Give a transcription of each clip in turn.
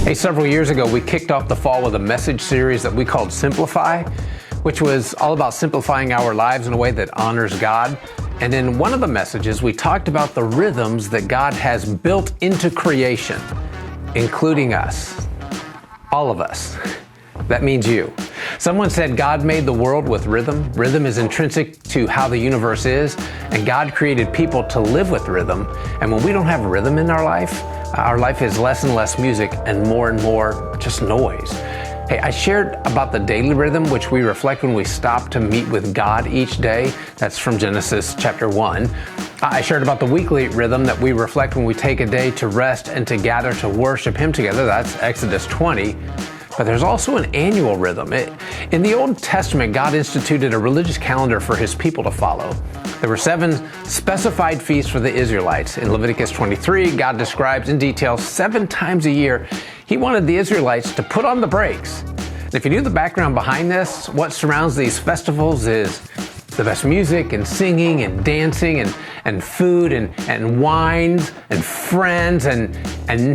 Hey, several years ago, we kicked off the fall with a message series that we called Simplify, which was all about simplifying our lives in a way that honors God. And in one of the messages, we talked about the rhythms that God has built into creation, including us, all of us. That means you. Someone said God made the world with rhythm. Rhythm is intrinsic to how the universe is, and God created people to live with rhythm. And when we don't have rhythm in our life is less and less music and more just noise. Hey, I shared about the daily rhythm, which we reflect when we stop to meet with God each day. That's from Genesis chapter 1. I shared about the weekly rhythm that we reflect when we take a day to rest and to gather to worship Him together. That's Exodus 20. But there's also an annual rhythm. In the Old Testament, God instituted a religious calendar for His people to follow. There were 7 specified feasts for the Israelites. In Leviticus 23, God describes in detail 7 times a year He wanted the Israelites to put on the brakes. And if you knew the background behind this, what surrounds these festivals is the best music and singing and dancing and food and wines and friends and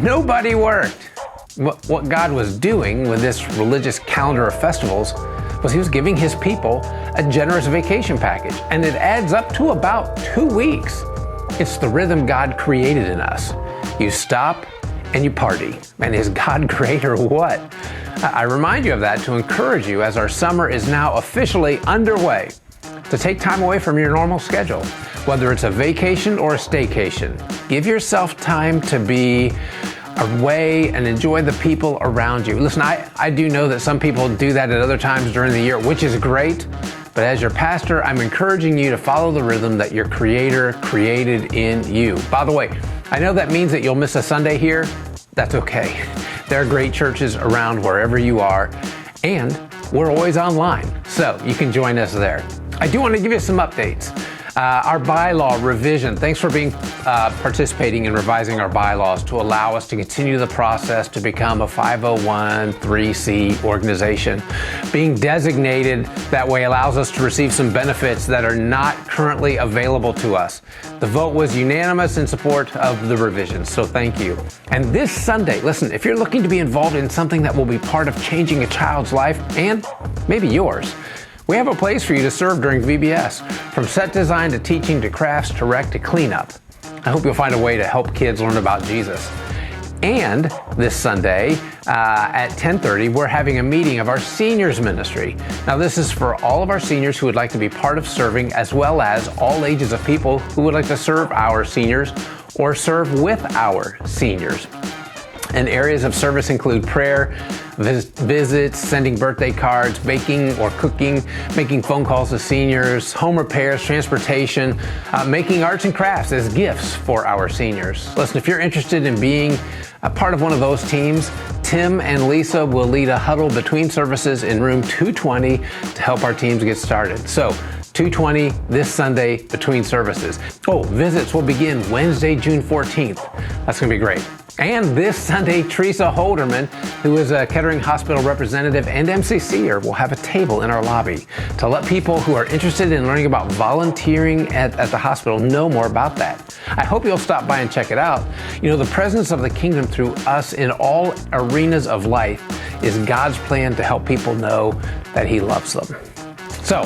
nobody worked. What God was doing with this religious calendar of festivals was He was giving His people a generous vacation package, and it adds up to about 2 weeks. It's the rhythm God created in us. You stop and you party. And is God great or what? I remind you of that to encourage you as our summer is now officially underway, to take time away from your normal schedule, whether it's a vacation or a staycation. Give yourself time to be away and enjoy the people around you. Listen, I do know that some people do that at other times during the year, which is great. But as your pastor, I'm encouraging you to follow the rhythm that your Creator created in you. By the way, I know that means that you'll miss a Sunday here. That's okay. There are great churches around wherever you are, and we're always online, so you can join us there. I do want to give you some updates. Our bylaw revision. Thanks for participating in revising our bylaws to allow us to continue the process to become a 501(c) organization. Being designated that way allows us to receive some benefits that are not currently available to us. The vote was unanimous in support of the revisions, so thank you. And this Sunday, listen, if you're looking to be involved in something that will be part of changing a child's life and maybe yours, we have a place for you to serve during VBS, from set design to teaching to crafts to rec to cleanup. I hope you'll find a way to help kids learn about Jesus. And this Sunday at 10:30, we're having a meeting of our seniors ministry. Now, this is for all of our seniors who would like to be part of serving, as well as all ages of people who would like to serve our seniors or serve with our seniors. And areas of service include prayer, visits, sending birthday cards, baking or cooking, making phone calls to seniors, home repairs, transportation, making arts and crafts as gifts for our seniors. Listen, if you're interested in being a part of one of those teams, Tim and Lisa will lead a huddle between services in room 220 to help our teams get started. So 220 this Sunday between services. Visits will begin Wednesday, June 14th. That's going to be great. And this Sunday, Teresa Holderman, who is a Kettering Hospital representative and MCCer, will have a table in our lobby to let people who are interested in learning about volunteering at the hospital know more about that. I hope you'll stop by and check it out. You know, the presence of the kingdom through us in all arenas of life is God's plan to help people know that He loves them. So,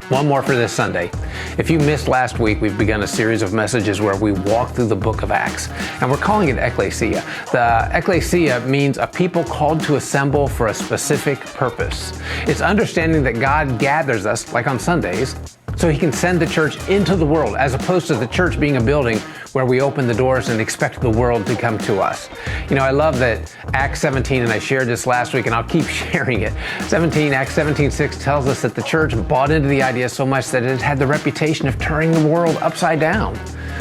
one more for this Sunday. If you missed last week, we've begun a series of messages where we walk through the book of Acts, and we're calling it Ecclesia. The Ecclesia means a people called to assemble for a specific purpose. It's understanding that God gathers us, like on Sundays, so He can send the church into the world, as opposed to the church being a building where we open the doors and expect the world to come to us. You know, I love that Acts 17, and I shared this last week, and I'll keep sharing it. Acts 17:6 tells us that the church bought into the idea so much that it had the reputation of turning the world upside down.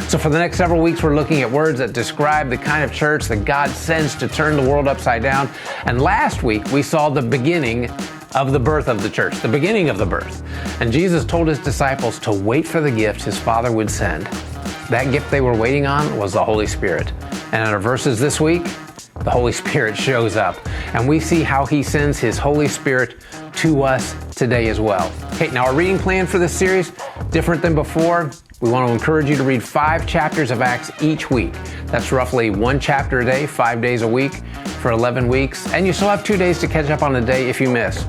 So for the next several weeks, we're looking at words that describe the kind of church that God sends to turn the world upside down. And last week, we saw the beginning of the birth of the church, the beginning of the birth. And Jesus told His disciples to wait for the gift His Father would send. That gift they were waiting on was the Holy Spirit. And in our verses this week, the Holy Spirit shows up. And we see how He sends His Holy Spirit to us today as well. Okay, now our reading plan for this series, different than before. We want to encourage you to read 5 chapters of Acts each week. That's roughly 1 chapter a day, 5 days a week for 11 weeks. And you still have 2 days to catch up on a day if you miss.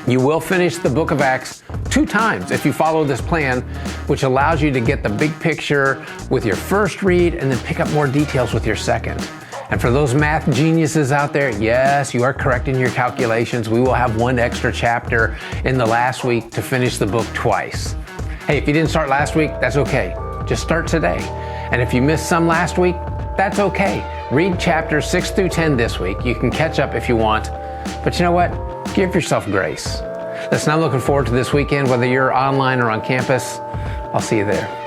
You will finish the book of Acts 2 times if you follow this plan, which allows you to get the big picture with your first read and then pick up more details with your second. And for those math geniuses out there, yes, you are correct in your calculations. We will have 1 extra chapter in the last week to finish the book twice. Hey, if you didn't start last week, that's okay. Just start today. And if you missed some last week, that's okay. Read chapters 6 through 10 this week. You can catch up if you want. But you know what? Give yourself grace. Listen, I'm looking forward to this weekend, whether you're online or on campus. I'll see you there.